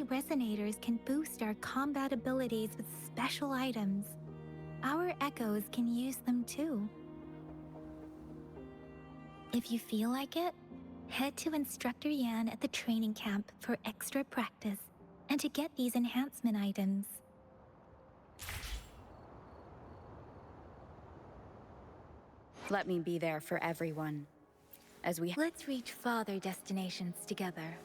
resonators can boost our combat abilities with special items. Our echoes can use them too. If you feel like it, head to Instructor Yan at the training camp for extra practice and to get these enhancement items. Let me be there for everyone. Let's reach farther destinations together.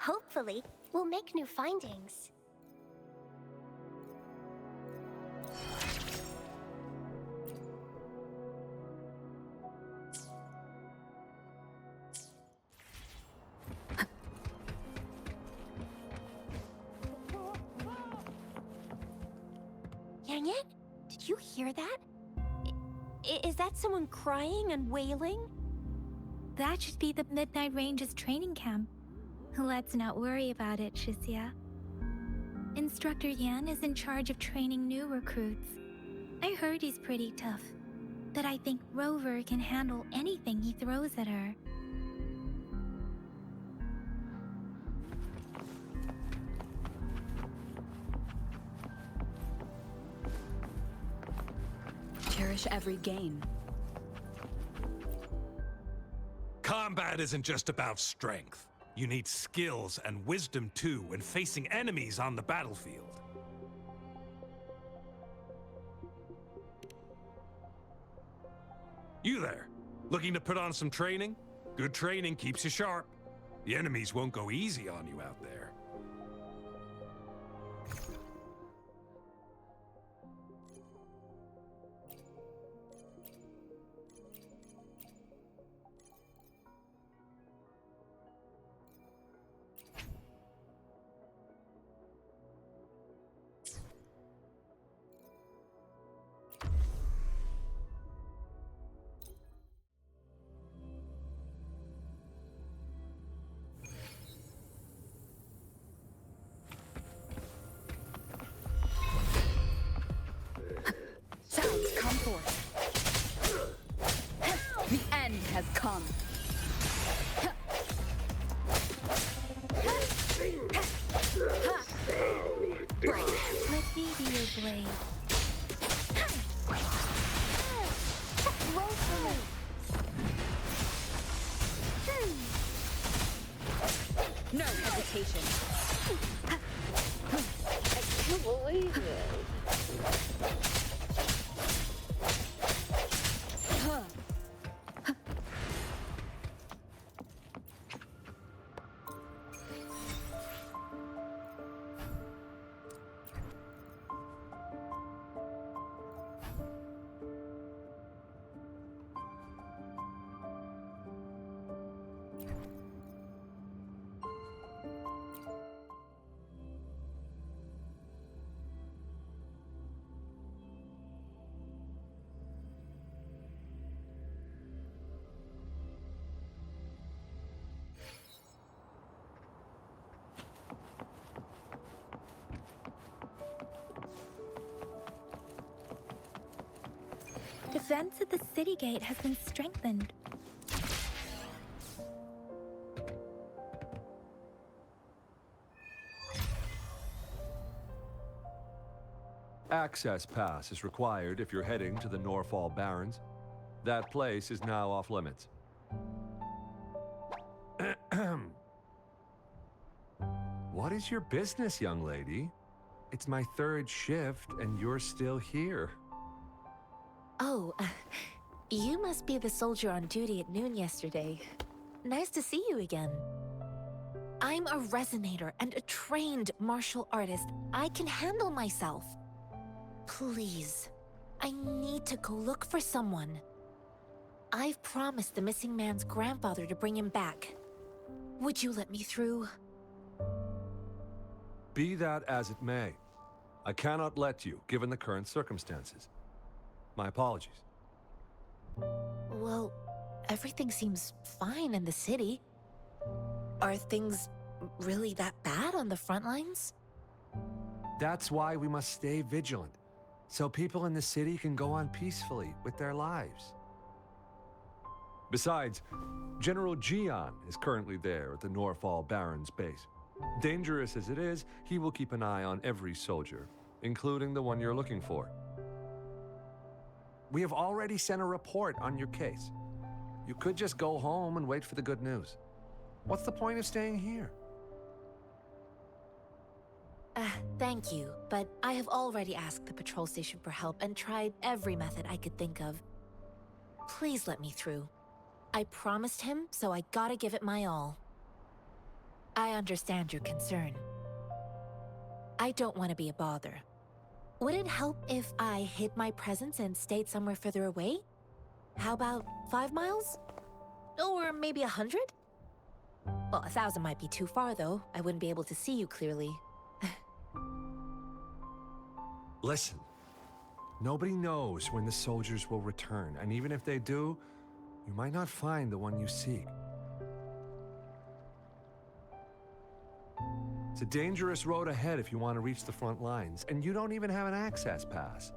Hopefully, we'll make new findings. Yang Yan, did you hear that? Is that someone crying and wailing? That should be the Midnight Ranges training camp. Let's not worry about it, Shixia. Instructor Yan is in charge of training new recruits. I heard he's pretty tough, but I think Rover can handle anything he throws at her. Cherish every gain. Combat isn't just about strength. You need skills and wisdom too when facing enemies on the battlefield. You there, looking to put on some training? Good training keeps you sharp. The enemies won't go easy on you out there. Sounds come forth. The end has come. Break. Let me be your blade. Roll for me. No hesitation. I can't believe it. Defense at the city gate has been strengthened. Access pass is required if you're heading to the Norfall Barrens. That place is now off limits. What is your business, young lady? It's my third shift and you're still here. Oh, you must be the soldier on duty at noon yesterday. Nice to see you again. I'm a resonator and a trained martial artist. I can handle myself. Please, I need to go look for someone. I've promised the missing man's grandfather to bring him back. Would you let me through? Be that as it may, I cannot let you, given the current circumstances. My apologies. Well, everything seems fine in the city. Are things really that bad on the front lines? That's why we must stay vigilant, so people in the city can go on peacefully with their lives. Besides, General Jian is currently there at the Norfall Baron's base. Dangerous as it is, he will keep an eye on every soldier, including the one you're looking for. We have already sent a report on your case. You could just go home and wait for the good news. What's the point of staying here? Thank you, but I have already asked the patrol station for help and tried every method I could think of. Please let me through. I promised him, so I gotta give it my all. I understand your concern. I don't want to be a bother. Would it help if I hid my presence and stayed somewhere further away? How about 5 miles? Or maybe 100? Well, 1,000 might be too far, though. I wouldn't be able to see you clearly. Listen, nobody knows when the soldiers will return, and even if they do, you might not find the one you seek. It's a dangerous road ahead if you want to reach the front lines, and you don't even have an access pass.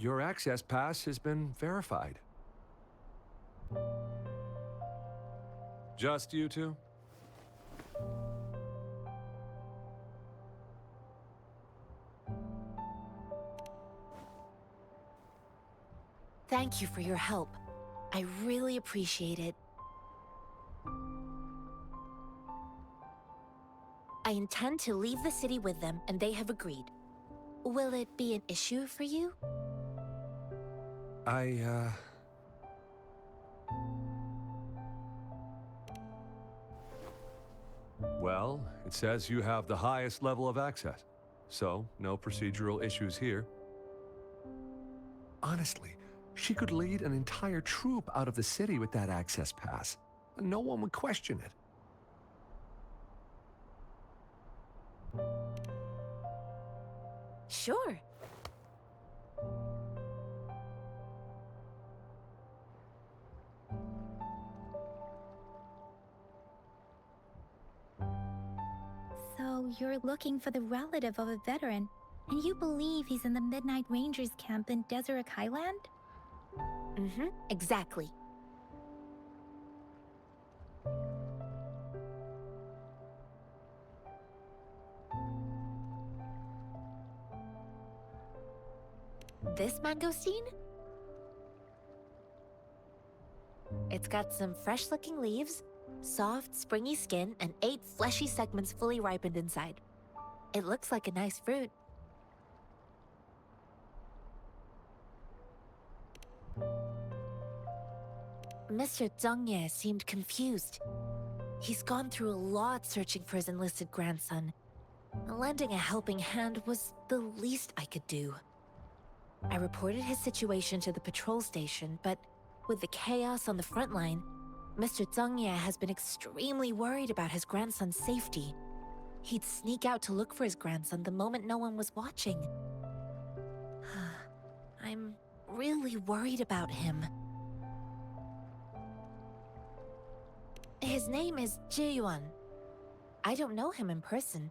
Your access pass has been verified. Just you two? Thank you for your help. I really appreciate it. I intend to leave the city with them, and they have agreed. Will it be an issue for you? Well, it says you have the highest level of access, so no procedural issues here. Honestly, she could lead an entire troop out of the city with that access pass. No one would question it. Sure. So you're looking for the relative of a veteran, and you believe he's in the Midnight Rangers camp in Deseret Highland? Mm-hmm, exactly. This mangosteen? It's got some fresh-looking leaves, soft, springy skin, and 8 fleshy segments fully ripened inside. It looks like a nice fruit. Mr. Zhengye seemed confused. He's gone through a lot searching for his enlisted grandson. Lending a helping hand was the least I could do. I reported his situation to the patrol station, but with the chaos on the front line, Mr. Zhengye has been extremely worried about his grandson's safety. He'd sneak out to look for his grandson the moment no one was watching. I'm really worried about him. His name is Jiyuan. I don't know him in person.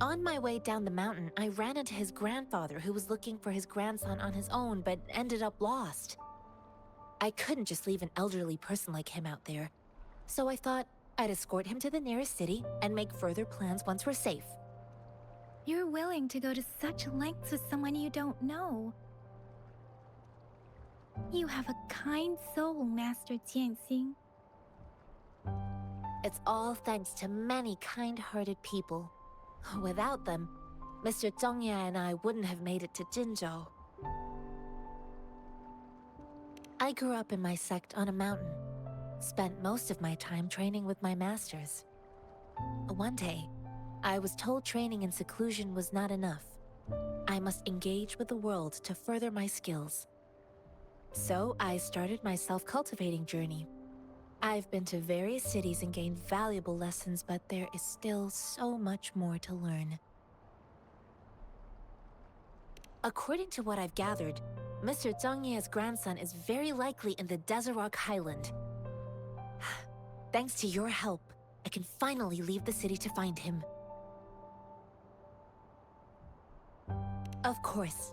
On my way down the mountain, I ran into his grandfather who was looking for his grandson on his own but ended up lost. I couldn't just leave an elderly person like him out there, so I thought I'd escort him to the nearest city and make further plans once we're safe. You're willing to go to such lengths with someone you don't know. You have a kind soul, Master Jianxing. It's all thanks to many kind-hearted people. Without them, Mr. Zhengye and I wouldn't have made it to Jinzhou. I grew up in my sect on a mountain, spent most of my time training with my masters. One day, I was told training in seclusion was not enough. I must engage with the world to further my skills. So I started my self-cultivating journey. I've been to various cities and gained valuable lessons, but there is still so much more to learn. According to what I've gathered, Mr. Zhang Ye's grandson is very likely in the Desert Highland. Thanks to your help, I can finally leave the city to find him. Of course.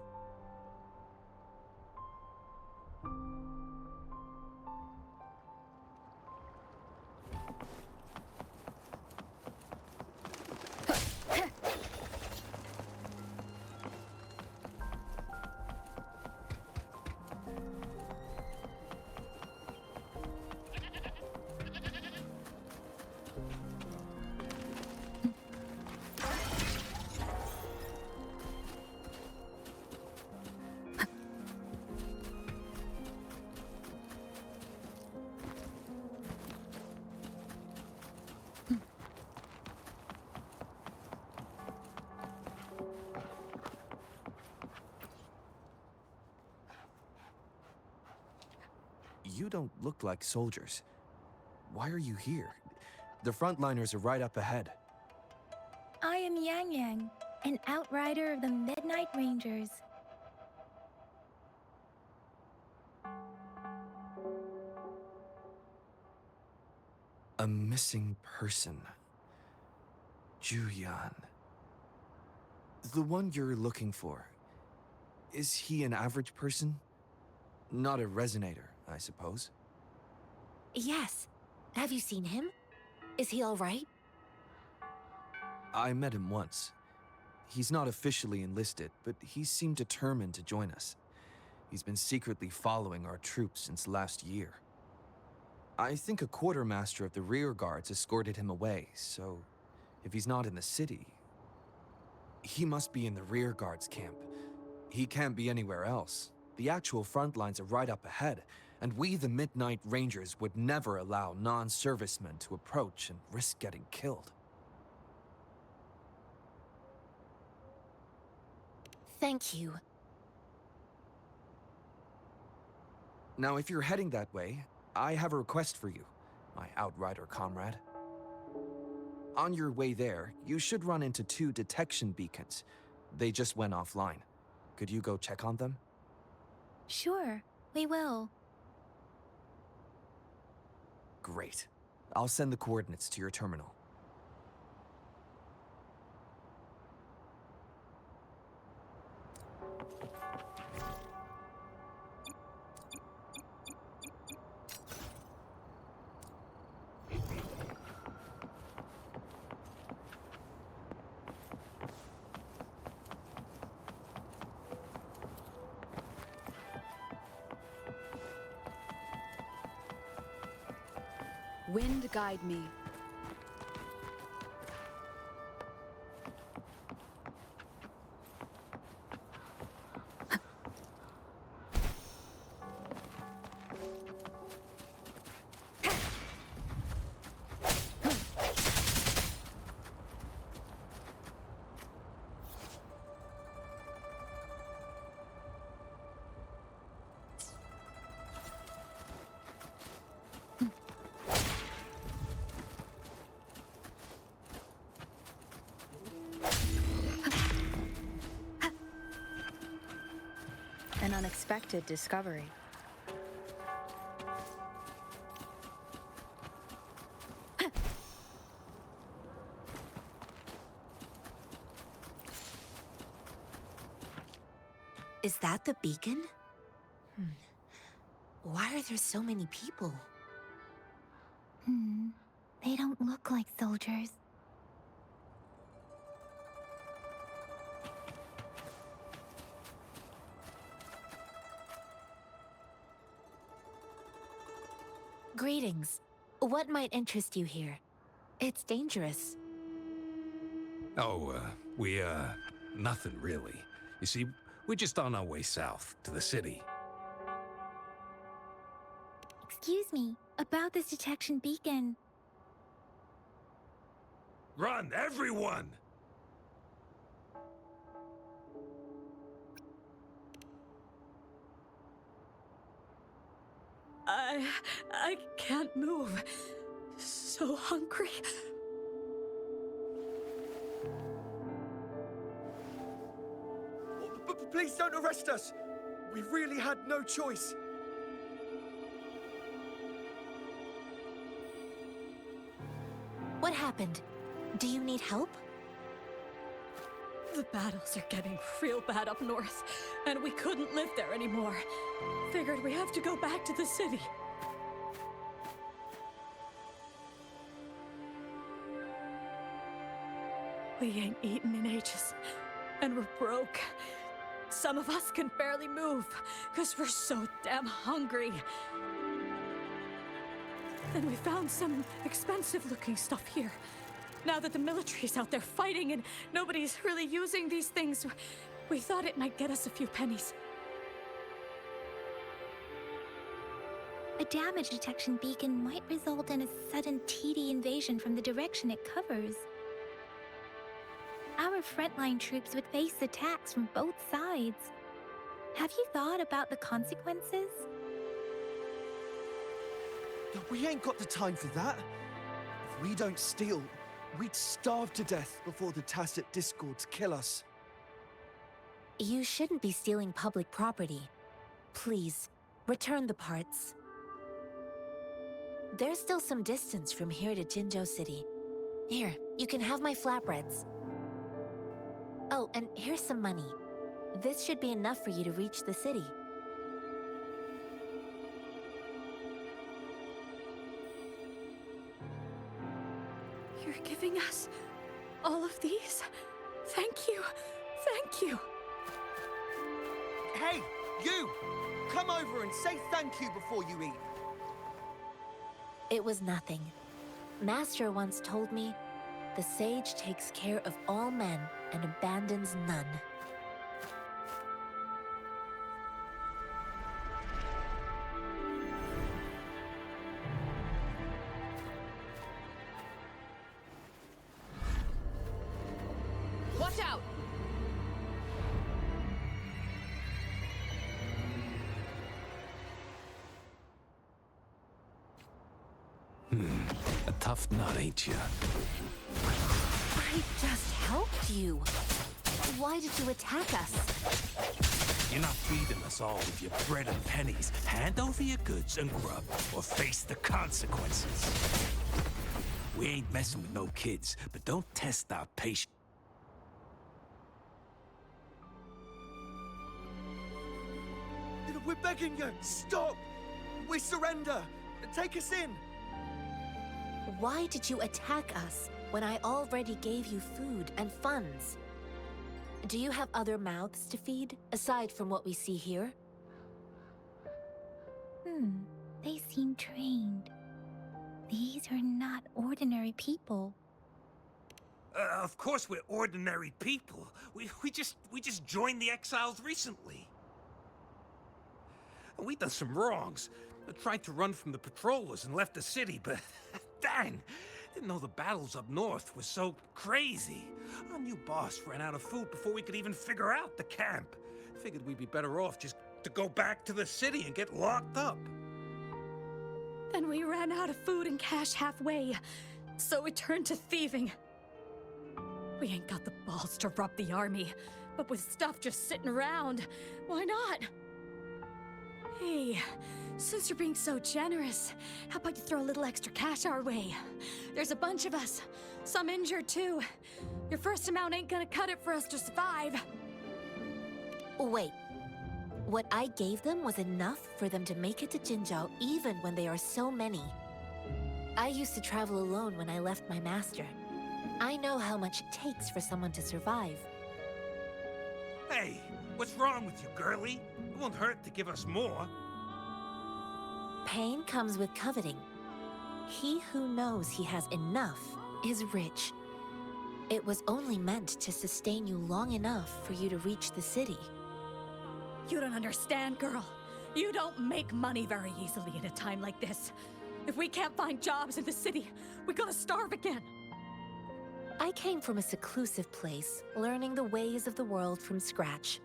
You don't look like soldiers. Why are you here? The frontliners are right up ahead. I am Yang Yang, an outrider of the Midnight Rangers. A missing person. Juyan. The one you're looking for. Is he an average person? Not a resonator, I suppose. Yes. Have you seen him? Is he all right? I met him once. He's not officially enlisted, but he seemed determined to join us. He's been secretly following our troops since last year. I think a quartermaster of the rear guards escorted him away, so if he's not in the city, he must be in the rear guards camp. He can't be anywhere else. The actual front lines are right up ahead, and we, the Midnight Rangers, would never allow non-servicemen to approach and risk getting killed. Thank you. Now, if you're heading that way, I have a request for you, my Outrider comrade. On your way there, you should run into 2 detection beacons. They just went offline. Could you go check on them? Sure, we will. Great. I'll send the coordinates to your terminal. Wind guide me. An unexpected discovery. Is that the beacon? Why are there so many people? They don't look like soldiers. Greetings. What might interest you here? It's dangerous. Oh, nothing really. You see, we're just on our way south to the city. Excuse me, about this detection beacon. Run, everyone! I can't move. So hungry. Please don't arrest us! We really had no choice. What happened? Do you need help? The battles are getting real bad up north, and we couldn't live there anymore. Figured we have to go back to the city. We ain't eaten in ages, and we're broke. Some of us can barely move, because we're so damn hungry. Then we found some expensive-looking stuff here. Now that the military's out there fighting and nobody's really using these things, we thought it might get us a few pennies. A damage detection beacon might result in a sudden TD invasion from the direction it covers. Our frontline troops would face attacks from both sides. Have you thought about the consequences? We ain't got the time for that. If we don't steal, we'd starve to death before the tacit discords kill us. You shouldn't be stealing public property. Please, return the parts. There's still some distance from here to Jinzhou City. Here, you can have my flatbreads. Oh, and here's some money. This should be enough for you to reach the city. You're giving us all of these? Thank you. Thank you. Hey, you! Come over and say thank you before you eat. It was nothing. Master once told me, the sage takes care of all men and abandons none. Watch out! A tough nut, ain't ya? I just helped you. Why did you attack us? You're not feeding us all with your bread and pennies. Hand over your goods and grub, or face the consequences. We ain't messing with no kids, but don't test our patience. We're begging you, stop! We surrender! Take us in! Why did you attack us when I already gave you food and funds? Do you have other mouths to feed, aside from what we see here? They seem trained. These are not ordinary people. Of course we're ordinary people. We just joined the exiles recently. We done some wrongs. Tried to run from the patrollers and left the city, but dang, didn't know the battles up north were so crazy. Our new boss ran out of food before we could even figure out the camp. Figured we'd be better off just to go back to the city and get locked up. Then we ran out of food and cash halfway, so we turned to thieving. We ain't got the balls to rob the army, but with stuff just sitting around, why not? Hey, since you're being so generous, how about you throw a little extra cash our way? There's a bunch of us, some injured too. Your first amount ain't gonna cut it for us to survive. Wait. What I gave them was enough for them to make it to Jinzhou even when they are so many. I used to travel alone when I left my master. I know how much it takes for someone to survive. Hey, what's wrong with you, girlie? It won't hurt to give us more. Pain comes with coveting. He who knows he has enough is rich. It was only meant to sustain you long enough for you to reach the city. You don't understand, girl. You don't make money very easily in a time like this. If we can't find jobs in the city, we're gonna starve again. I came from a seclusive place, learning the ways of the world from scratch.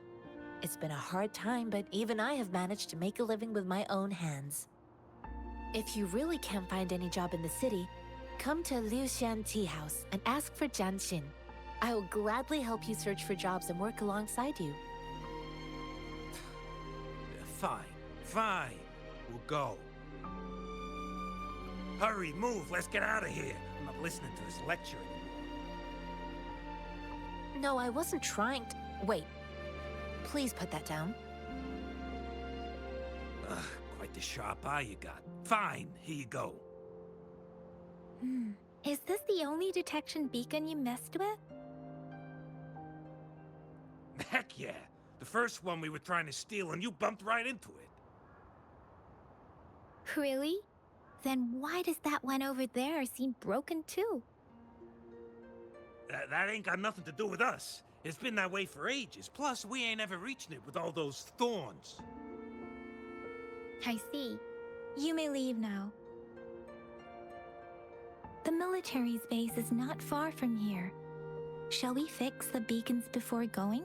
It's been a hard time, but even I have managed to make a living with my own hands. If you really can't find any job in the city, come to Liu Xian Tea House and ask for Jian Xin. I will gladly help you search for jobs and work alongside you. Fine, fine. We'll go. Hurry, move, let's get out of here. I'm not listening to this lecture anymore. No, I wasn't trying to... Wait. Please put that down. Ugh, quite the sharp eye you got. Fine, here you go. Is this the only detection beacon you messed with? Heck yeah. The first one we were trying to steal and you bumped right into it. Really? Then why does that one over there seem broken too? That ain't got nothing to do with us. It's been that way for ages. Plus, we ain't ever reaching it with all those thorns. I see. You may leave now. The military's base is not far from here. Shall we fix the beacons before going?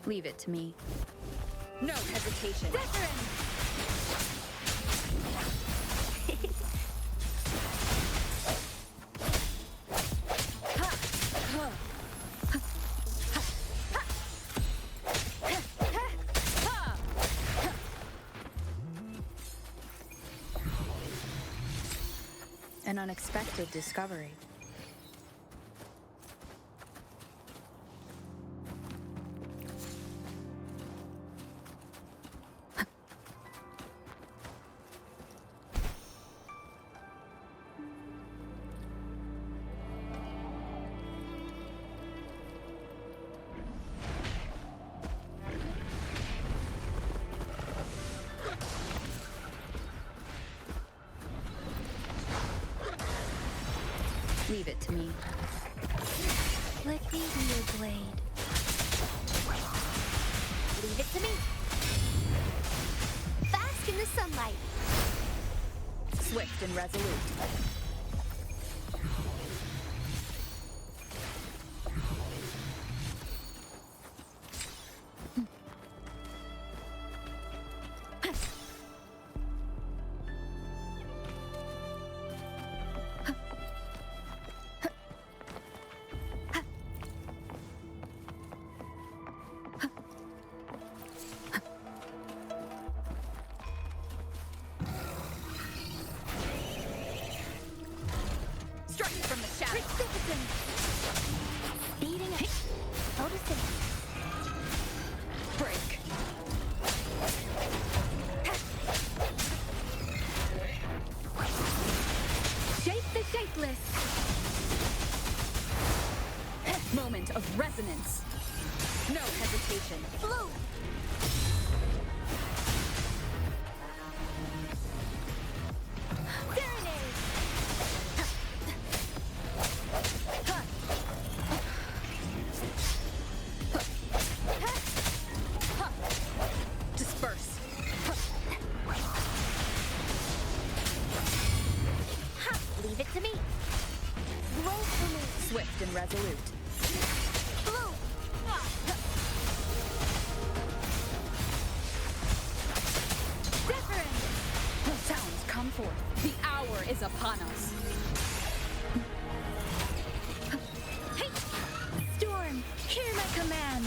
Leave it to me. No hesitation. An unexpected discovery. Leave it to me. Let me be your blade. Leave it to me. Bask in the sunlight. Swift and resolute. Speeding up. Noticing. Break. Shape the shapeless. Moment of resonance. No hesitation. Blue! Serenade! Disperse. Ha! Leave it to me. Roll for me. Swift and resolute. Blue! Different! Sounds come forth. The hour is upon us. Hey! Storm, hear my command.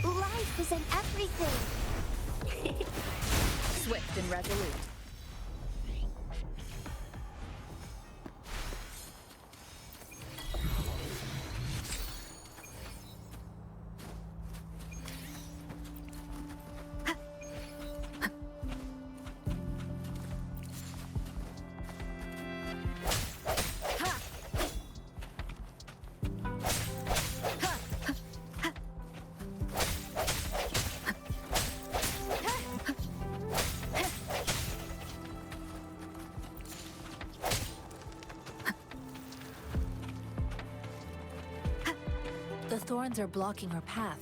Life is in everything. Swift and resolute. The thorns are blocking our path.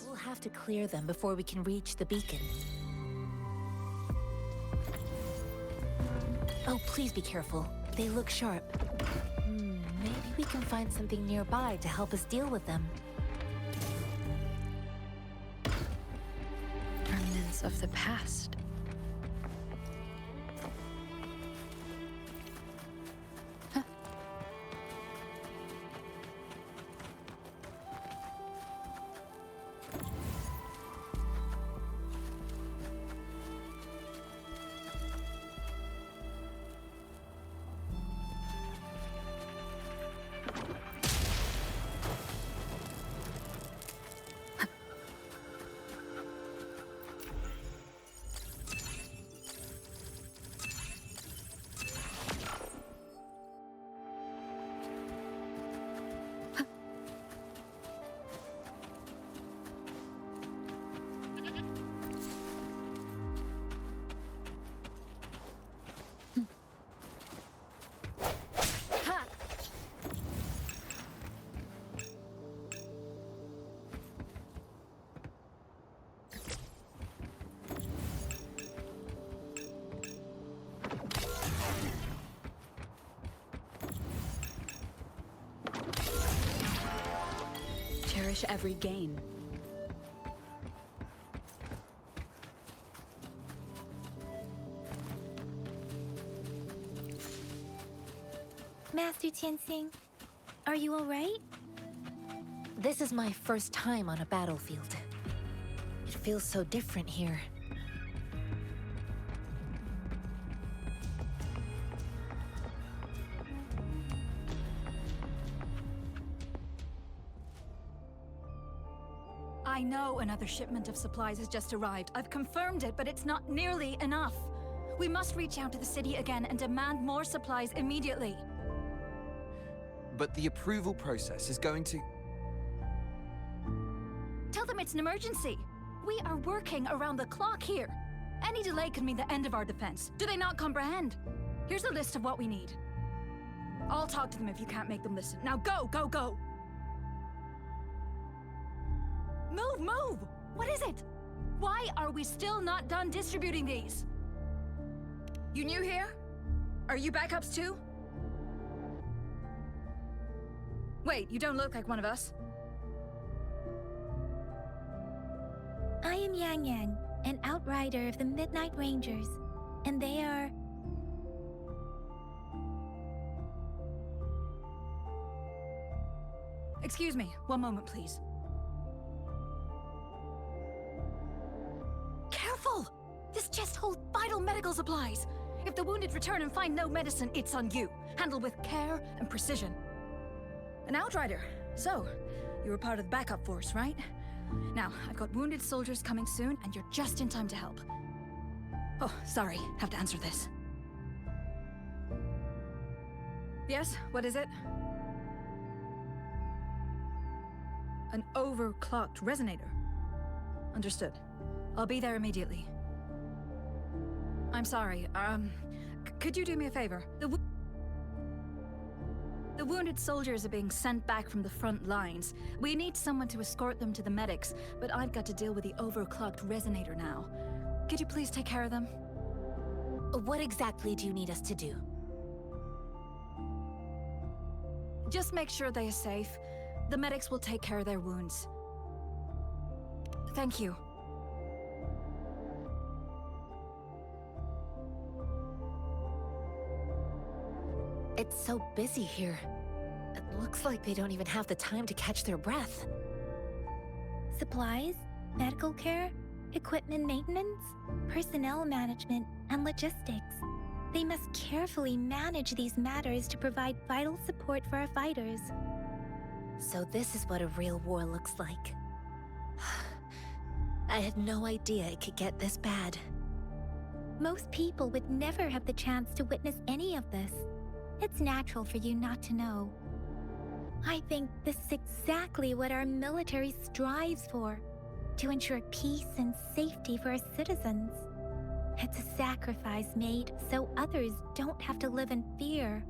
We'll have to clear them before we can reach the beacon. Oh, please be careful. They look sharp. Maybe we can find something nearby to help us deal with them. Remnants of the past. Cherish every gain. Master Tianxing, are you all right? This is my first time on a battlefield. It feels so different here. I know another shipment of supplies has just arrived. I've confirmed it, but it's not nearly enough. We must reach out to the city again and demand more supplies immediately. But the approval process is going to... Tell them it's an emergency. We are working around the clock here. Any delay could mean the end of our defense. Do they not comprehend? Here's a list of what we need. I'll talk to them if you can't make them listen. Now go, go, go! Move, move! What is it? Why are we still not done distributing these? You new here? Are you backups too? Wait, you don't look like one of us. I am Yang Yang, an outrider of the Midnight Rangers, and they are... Excuse me, one moment please. Careful! This chest holds vital medical supplies. If the wounded return and find no medicine, it's on you. Handle with care and precision. An outrider. So, you were part of the backup force, right? Now, I've got wounded soldiers coming soon, and you're just in time to help. Oh, sorry. Have to answer this. Yes, what is it? An overclocked resonator. Understood. I'll be there immediately. I'm sorry, could you do me a favor? The wounded soldiers are being sent back from the front lines. We need someone to escort them to the medics, but I've got to deal with the overclocked resonator now. Could you please take care of them? What exactly do you need us to do? Just make sure they are safe. The medics will take care of their wounds. Thank you. It's so busy here. It looks like they don't even have the time to catch their breath. Supplies, medical care, equipment maintenance, personnel management, and logistics. They must carefully manage these matters to provide vital support for our fighters. So this is what a real war looks like. I had no idea it could get this bad. Most people would never have the chance to witness any of this. It's natural for you not to know. I think this is exactly what our military strives for, to ensure peace and safety for our citizens. It's a sacrifice made so others don't have to live in fear.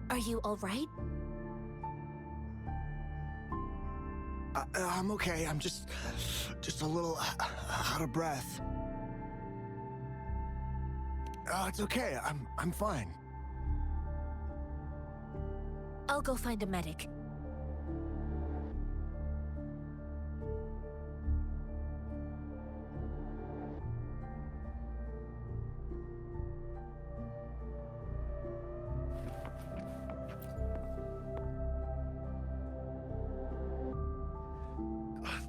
Are you all right? I'm okay. I'm just a little out of breath. It's okay. I'm fine. I'll go find a medic.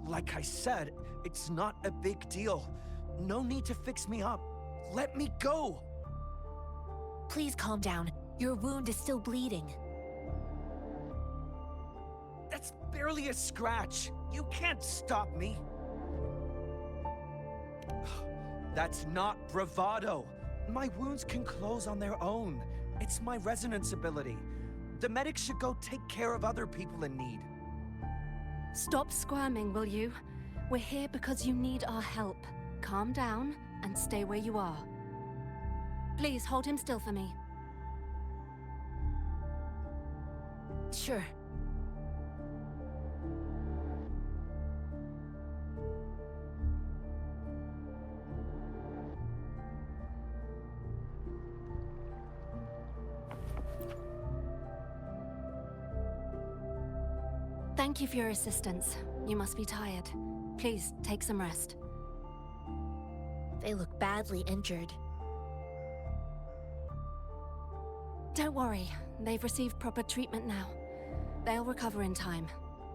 Like I said, it's not a big deal. No need to fix me up. Let me go! Please calm down. Your wound is still bleeding. That's barely a scratch. You can't stop me. That's not bravado. My wounds can close on their own. It's my resonance ability. The medics should go take care of other people in need. Stop squirming, will you? We're here because you need our help. Calm down and stay where you are. Please hold him still for me. Sure. Thank you for your assistance. You must be tired. Please, take some rest. They look badly injured. Don't worry. They've received proper treatment now. They'll recover in time.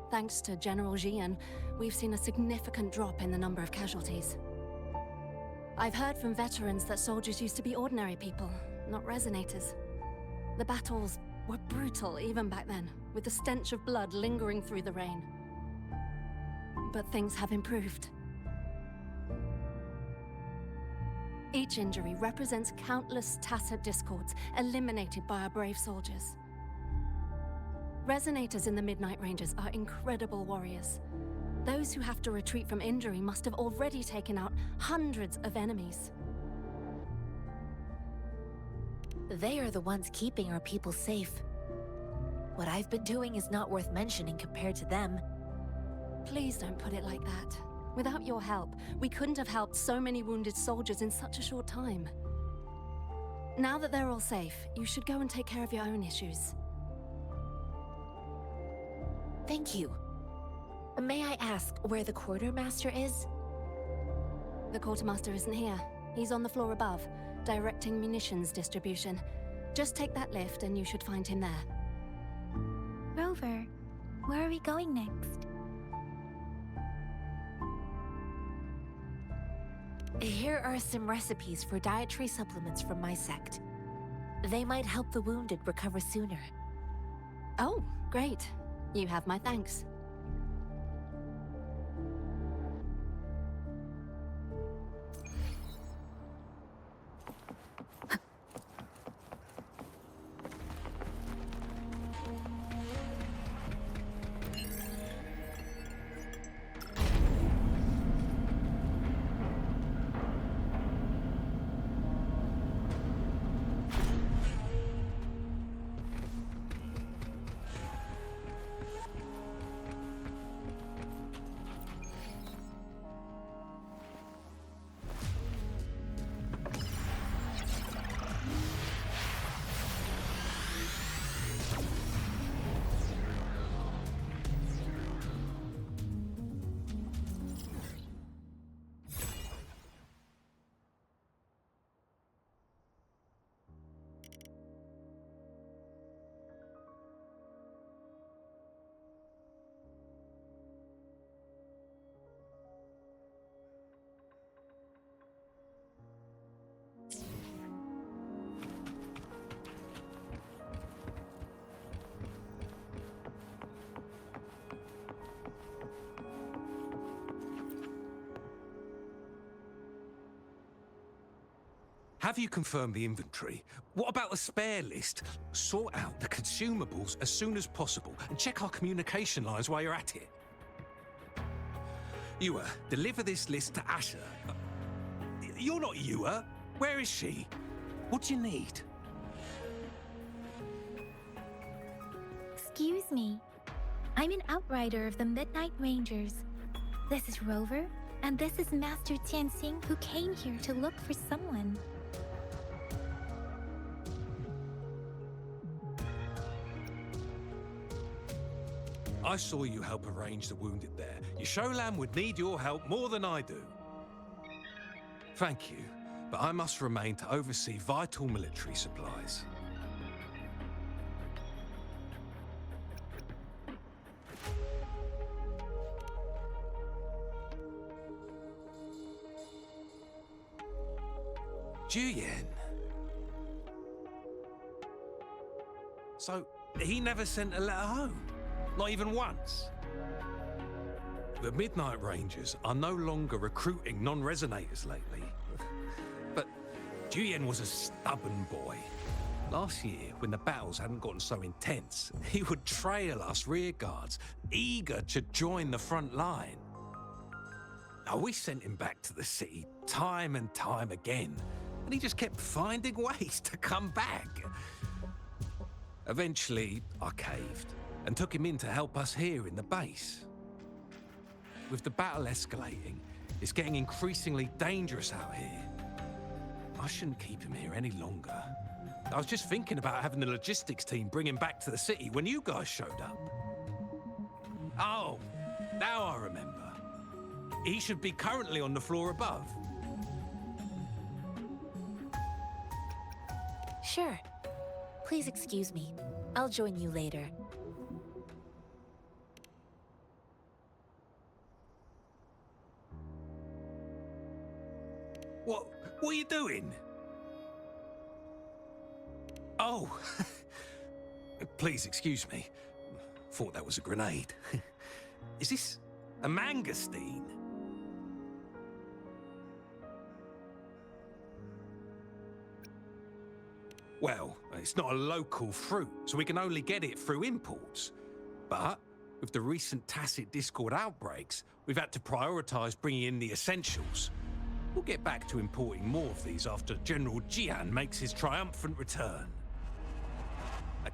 Thanks to General Jian, we've seen a significant drop in the number of casualties. I've heard from veterans that soldiers used to be ordinary people, not resonators. The battles were brutal even back then, with the stench of blood lingering through the rain. But things have improved. Each injury represents countless tacit discords eliminated by our brave soldiers. Resonators in the Midnight Ranges are incredible warriors. Those who have to retreat from injury must have already taken out hundreds of enemies. They are the ones keeping our people safe. What I've been doing is not worth mentioning compared to them. Please don't put it like that. Without your help, we couldn't have helped so many wounded soldiers in such a short time. Now that they're all safe, you should go and take care of your own issues. Thank you. May I ask where the quartermaster is? The quartermaster isn't here. He's on the floor above. directing munitions distribution. Just take that lift and you should find him there. Rover, where are we going next? Here are some recipes for dietary supplements from my sect. They might help the wounded recover sooner. Oh, great. You have my thanks. Have you confirmed the inventory? What about the spare list? Sort out the consumables as soon as possible and check our communication lines while you're at it. Ewa, deliver this list to Asher. You're not Ewa. Where is she? What do you need? Excuse me. I'm an outrider of the Midnight Rangers. This is Rover, and this is Master Tianxing, who came here to look for someone. I saw you help arrange the wounded there. Your Sholam would need your help more than I do. Thank you, but I must remain to oversee vital military supplies. Juyen. So, he never sent a letter home? Not even once? The Midnight Rangers are no longer recruiting non-resonators lately. But Juyen was a stubborn boy. Last year, when the battles hadn't gotten so intense, he would trail us rearguards, eager to join the front line. Now, we sent him back to the city time and time again, and he just kept finding ways to come back. Eventually, I caved and took him in to help us here in the base. With the battle escalating, it's getting increasingly dangerous out here. I shouldn't keep him here any longer. I was just thinking about having the logistics team bring him back to the city when you guys showed up. Oh, now I remember. He should be currently on the floor above. Sure. Please excuse me. I'll join you later. What are you doing? Oh, please excuse me. Thought that was a grenade. Is this a mangosteen? Well, it's not a local fruit, so we can only get it through imports. But with the recent tacit Discord outbreaks, we've had to prioritize bringing in the essentials. We'll get back to importing more of these after General Jian makes his triumphant return.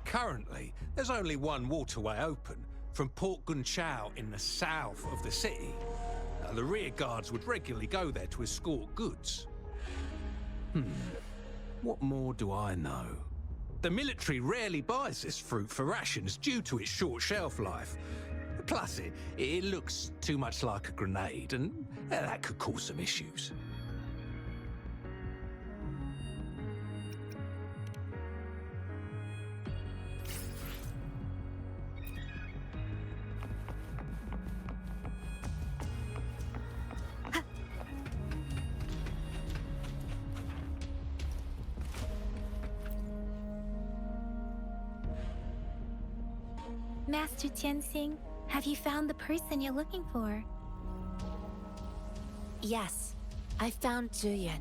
Currently, there's only one waterway open, from Port Gunchao in the south of the city. The rear guards would regularly go there to escort goods. What more do I know? The military rarely buys this fruit for rations due to its short shelf life. Plus, it looks too much like a grenade, and that could cause some issues. Master Tianxing, have you found the person you're looking for? Yes, I found Zhuyan.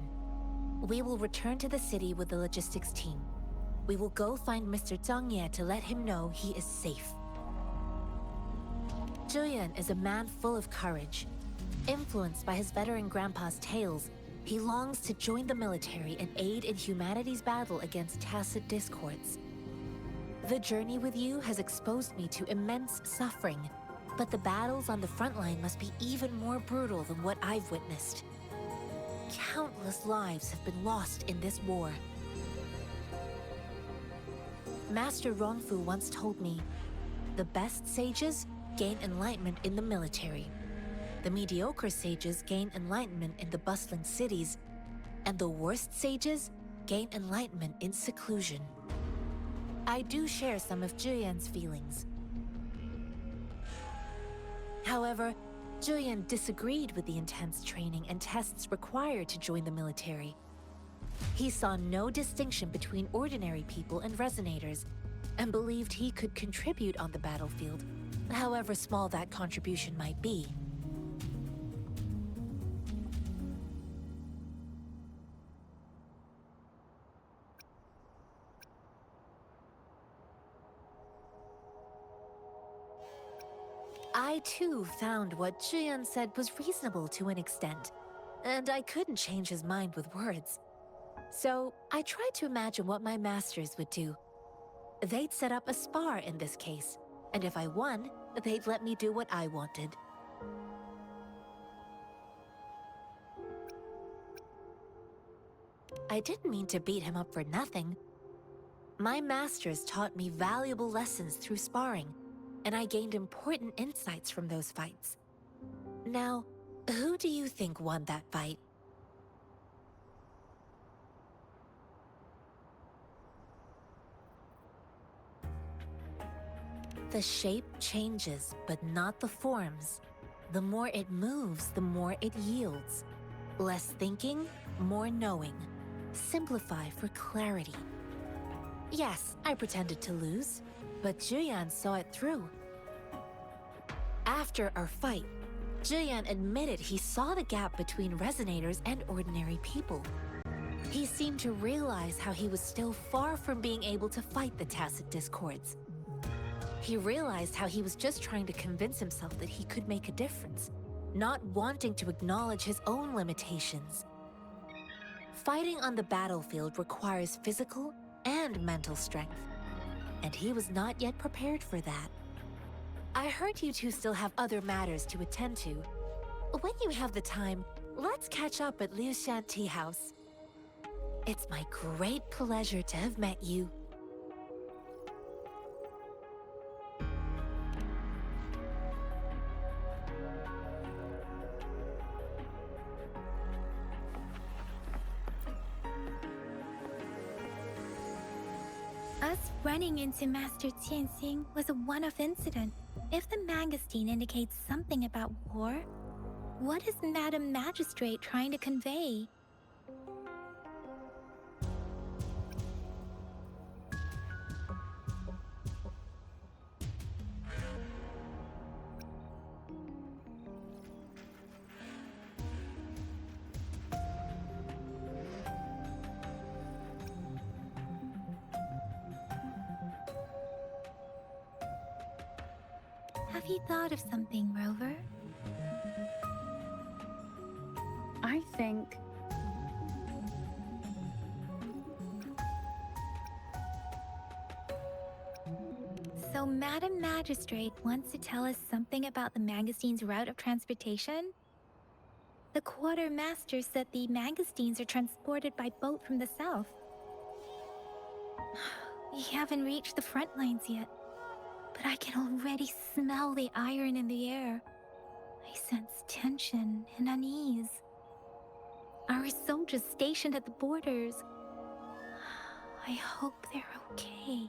We will return to the city with the logistics team. We will go find Mr. Zhang Ye to let him know he is safe. Zhuyan is a man full of courage. Influenced by his veteran grandpa's tales, he longs to join the military and aid in humanity's battle against tacit discords. The journey with you has exposed me to immense suffering, but the battles on the front line must be even more brutal than what I've witnessed. Countless lives have been lost in this war. Master Rongfu once told me, the best sages gain enlightenment in the military. The mediocre sages gain enlightenment in the bustling cities, and the worst sages gain enlightenment in seclusion. I do share some of Zhuyan's feelings. However, Zhuyan disagreed with the intense training and tests required to join the military. He saw no distinction between ordinary people and resonators, and believed he could contribute on the battlefield, however small that contribution might be. I too found what Zhuyan said was reasonable to an extent, and I couldn't change his mind with words. So I tried to imagine what my masters would do. They'd set up a spar in this case, and if I won, they'd let me do what I wanted. I didn't mean to beat him up for nothing. My masters taught me valuable lessons through sparring, and I gained important insights from those fights. Now, who do you think won that fight? The shape changes, but not the forms. The more it moves, the more it yields. Less thinking, more knowing. Simplify for clarity. Yes, I pretended to lose, but Zhuyan saw it through. After our fight, Zhuyan admitted he saw the gap between resonators and ordinary people. He seemed to realize how he was still far from being able to fight the tacit discords. He realized how he was just trying to convince himself that he could make a difference, not wanting to acknowledge his own limitations. Fighting on the battlefield requires physical and mental strength, and he was not yet prepared for that. I heard you two still have other matters to attend to. When you have the time, let's catch up at Liu Shan Tea House. It's my great pleasure to have met you. Us running into Master Tianxing was a one-off incident. If the magazine indicates something about war, what is Madam Magistrate trying to convey? Have you thought of something, Rover? I think... So Madam Magistrate wants to tell us something about the magazine's route of transportation? The quartermaster said the magazines are transported by boat from the south. We haven't reached the front lines yet, but I can already smell the iron in the air. I sense tension and unease. Our soldiers stationed at the borders. I hope they're okay.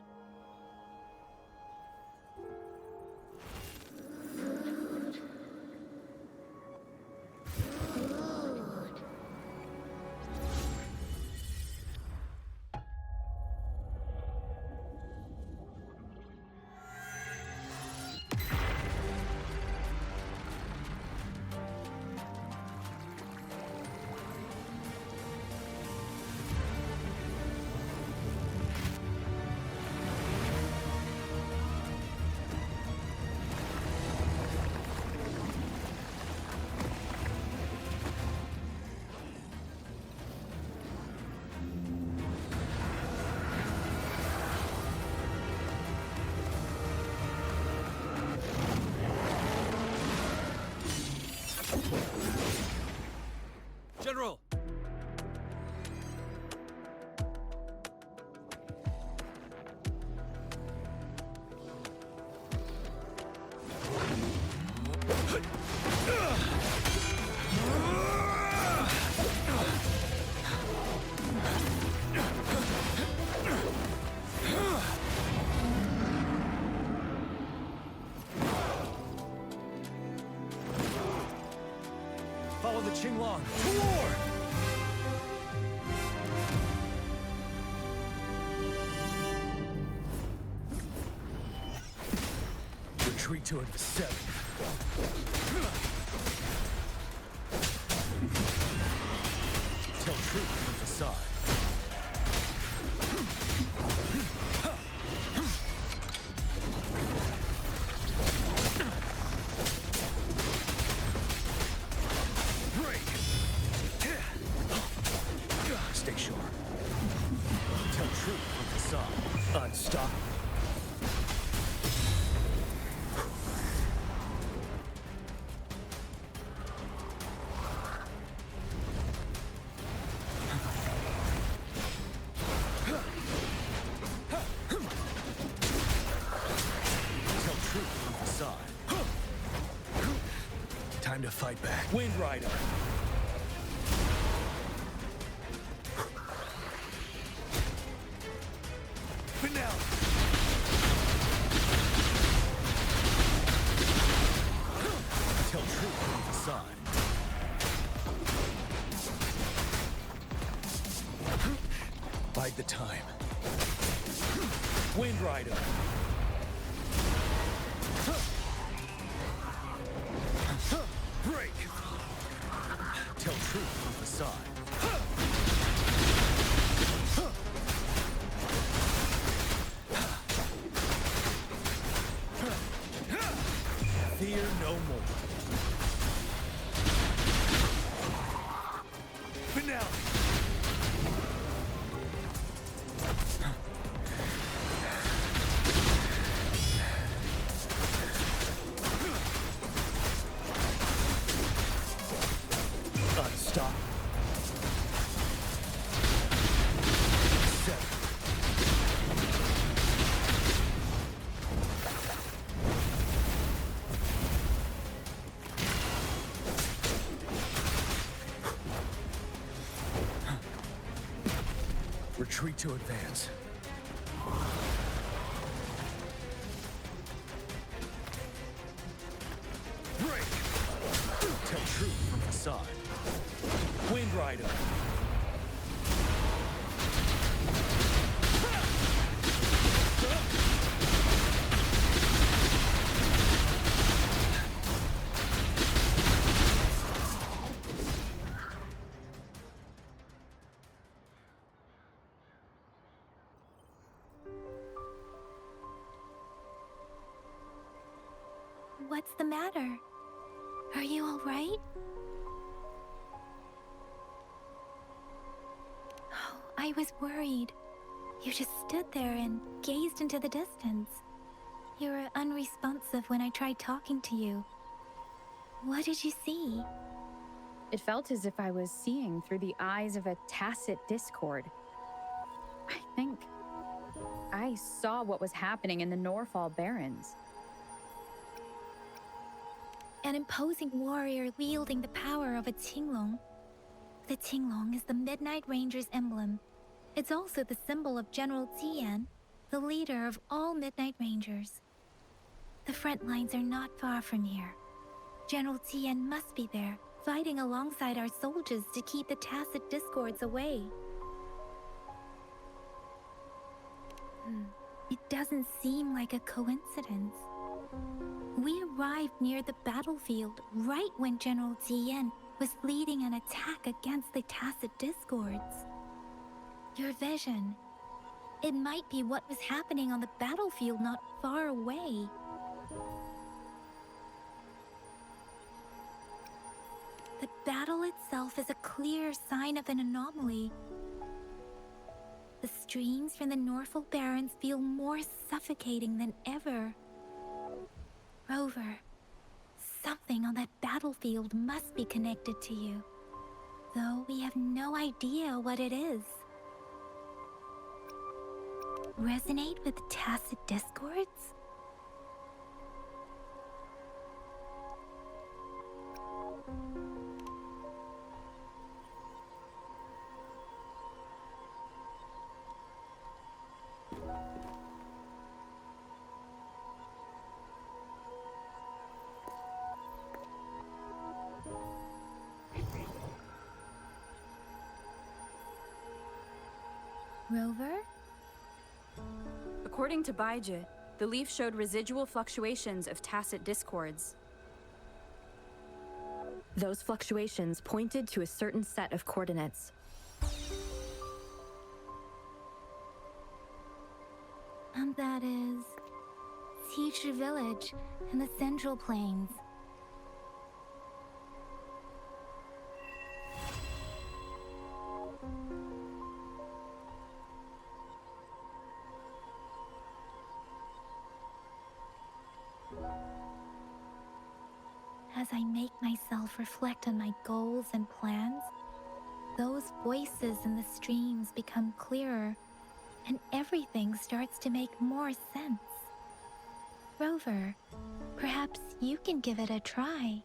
Follow the Qinglong. Toward! Retreat to it 7. Tell truth from the facade. Break! Stay sharp. Tell truth from the facade. Unstoppable. Time to fight back. Wind Rider. Finale. Tell truth from the side. Bide the time. Wind Rider. Break! Tell truth from the side. Fear no more. Finale! Stop. 7. Retreat to advance. Break! Tell truth from the side. Wind Rider. What's the matter? Are you all right? Oh, I was worried. You just stood there and gazed into the distance. You were unresponsive when I tried talking to you. What did you see? It felt as if I was seeing through the eyes of a tacit discord. I think I saw what was happening in the Norfall Barrens. An imposing warrior wielding the power of a Qinglong. The Qinglong is the Midnight Ranger's emblem. It's also the symbol of General Tian, the leader of all Midnight Rangers. The front lines are not far from here. General Tian must be there, fighting alongside our soldiers to keep the tacit discords away. It doesn't seem like a coincidence. We arrived near the battlefield right when General Tian was leading an attack against the tacit discords. Your vision. It might be what was happening on the battlefield not far away. The battle itself is a clear sign of an anomaly. The streams from the Norfall Barrens feel more suffocating than ever. Rover, something on that battlefield must be connected to you, though we have no idea what it is. Resonate with tacit discords? Rover? According to Baije, the leaf showed residual fluctuations of tacit discords. Those fluctuations pointed to a certain set of coordinates. And that is Teacher Village in the Central Plains. As I make myself reflect on my goals and plans, those voices in the streams become clearer, and everything starts to make more sense. Rover, perhaps you can give it a try.